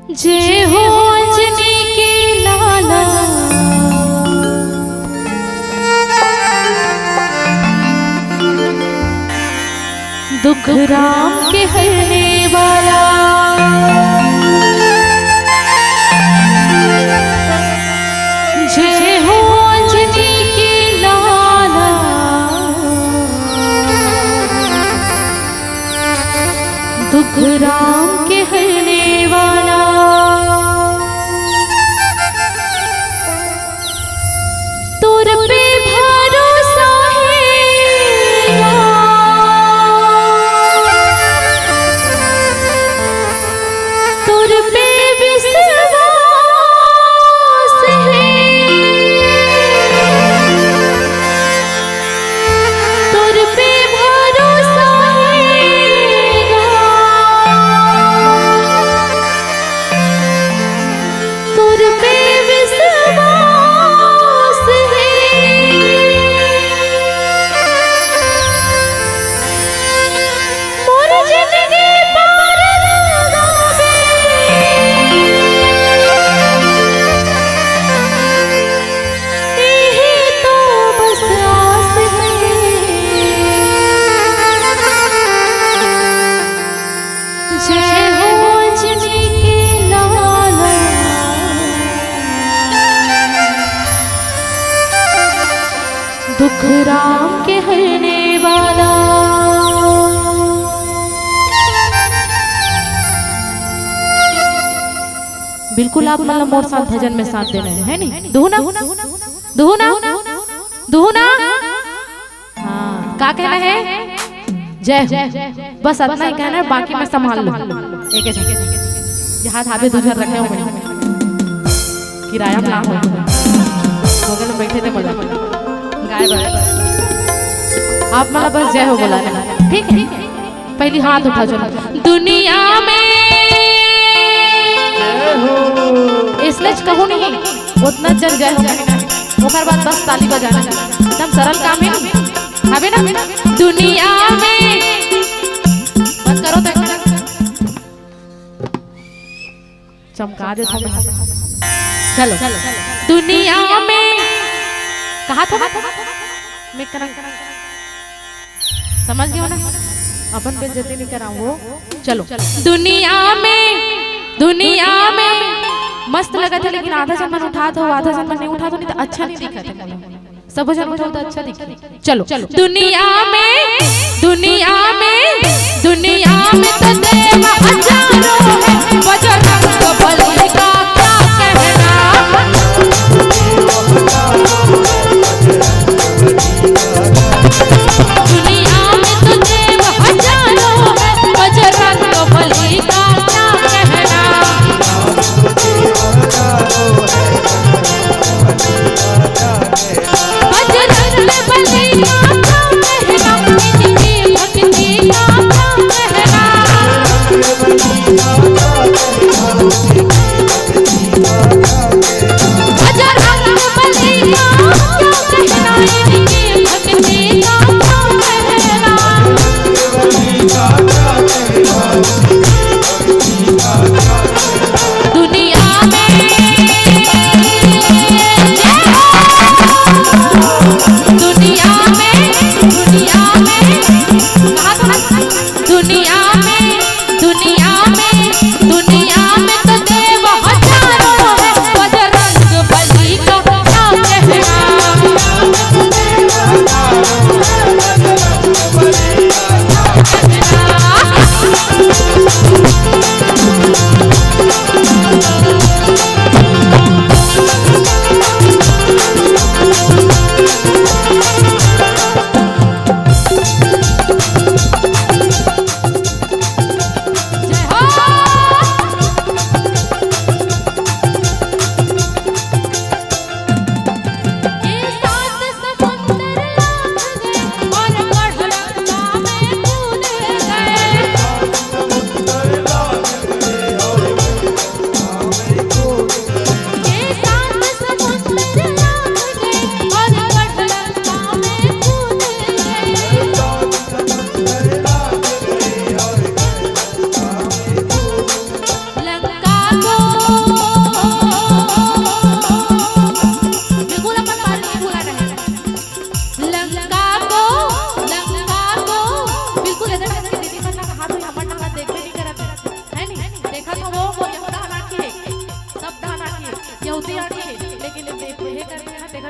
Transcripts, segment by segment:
जय हो अंजनी के लाला, दुख राम के हरने वाला। जय हो अंजनी के लाला, दुख राम के हरने वाला। तोर पे भरोसा है, तोर पे विश्वास है, तोर पे भरोसा है, तोर पे विश्वास है। मोर जिंदगी पार लगावे, यही तो बस आस है। जय हो अंजनी के लाला, दुख राम के हरने वाला। बिल्कुल आप मतलब मोर साथ भजन में साथ दे रहे हैं, है नहीं? दुहना दुहना दुहना, हाँ क्या कहना है? जय हो, बस इतना ही कहना है, बाकी मैं संभाल लूं। एक एक हाथ हाथे दूसर रखे हो, किराया ना हो, बगल में बैठे थे बोला गाय बड़ा। आप मतलब बस जय हो बोला, ठीक है? पहली हाथ उठा चलो। दुनिया में इसलिए कहूँ नहीं, उतना चल जाए उमर बाद बस ताली बजाना, एकदम सरल काम है ना, हवे ना? दुनिया में बंद करो तो चमका दे। चलो दुनिया में कहा था मैं समझ गए ना, अपन बेइज्जती नहीं कराऊं वो। चलो दुनिया में मस्त लगा था, लेकिन आधा जन्म उठा दो, आधा जन्म नहीं उठा दो, नहीं तो अच्छा नहीं दिखा था। सब जन्म उठाओ तो अच्छा दिखा। चलो दुनिया में तो देव हजारों है, बजरंग बली का क्या कहना। दुनिया में तो देव हजारों है, बजरंग बली का क्या कहना। बजरंग बली का क्या कहना, इनकी भक्ति का दुनिया में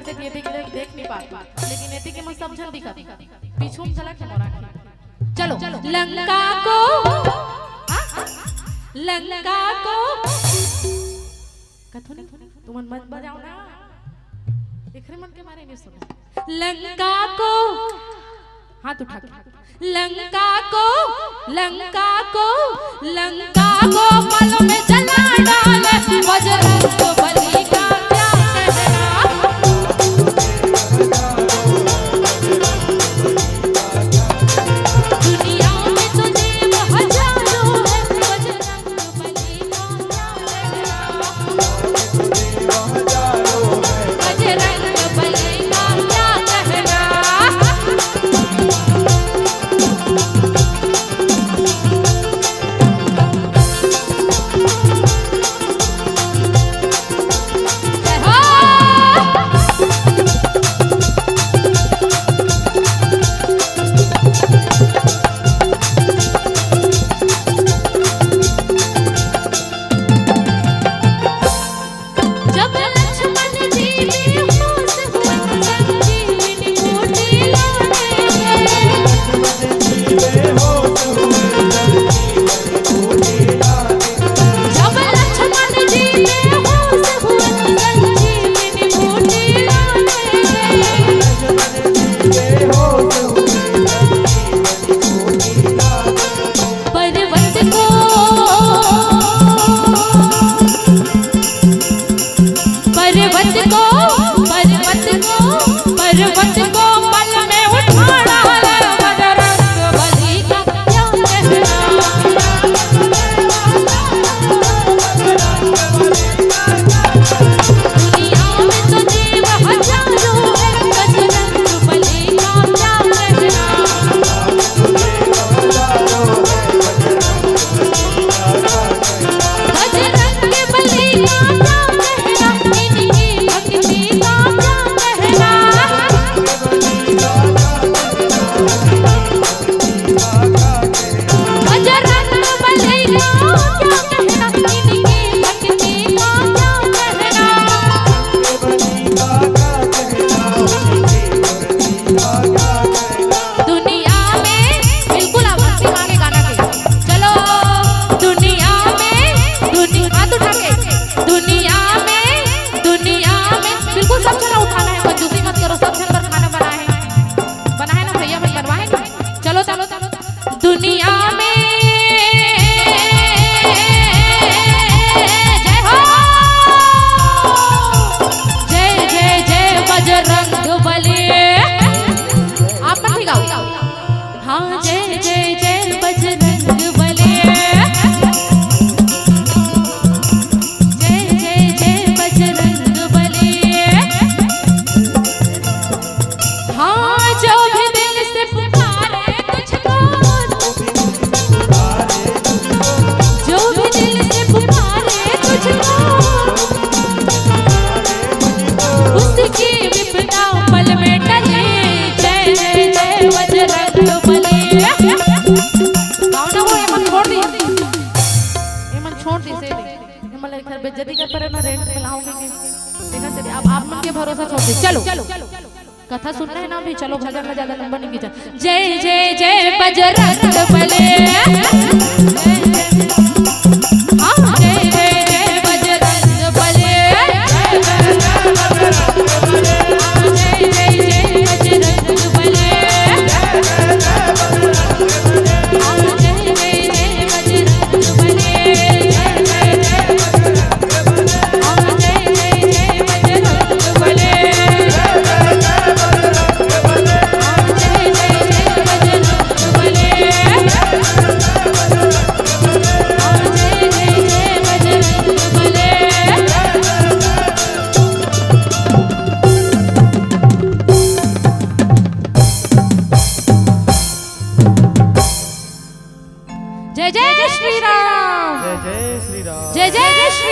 देती है देख नहीं पाता, लेकिन एती के मैं समझन दिखा पीछू में चला के मोरा चलो लंका को कथुनी तुम मत बजाओ ना, एकरे मन के मारे नहीं सुनो। लंका को हाथ उठा के लंका को पल में जला डाले बजरंग बली का क्या कहना। दुनिया में तो देव हजारों है, बजरंग बली का क्या कहना। बजरंग बली का क्या कहना। दुनिया में जय हो, जय जय जय बजरंग बली। आप मत गाओ। हाँ जय जय जय बजरंग बली, जय जय जय बजरंग बली। हाँ जो भी दिल से पुकारे तुझको, जो भी दिल से पुकारे तुझको, उसकी विपदा पल में टले। जय जय जय बजरंग बली। गाओ ना वो एमन छोड़ दी से एमन इधर बेइज्जती कर पर ना रेंट पे लाओगे देखा से अब आप मन के भरोसा छोड़ दे। चलो कथा सुनना है ना भी, चलो भजन में ज्यादा नंबर नहीं खींचा। जय जय जय बजरंग बली। हाँ जय जय जय बजरंग बली। जय जय जय बजरंग बली। हाँ जय जय जय बजरंग बली। हाँ जय जय जय बजरंग बली। जय जय श्री राम, जय जय श्री राम, जय जय श्री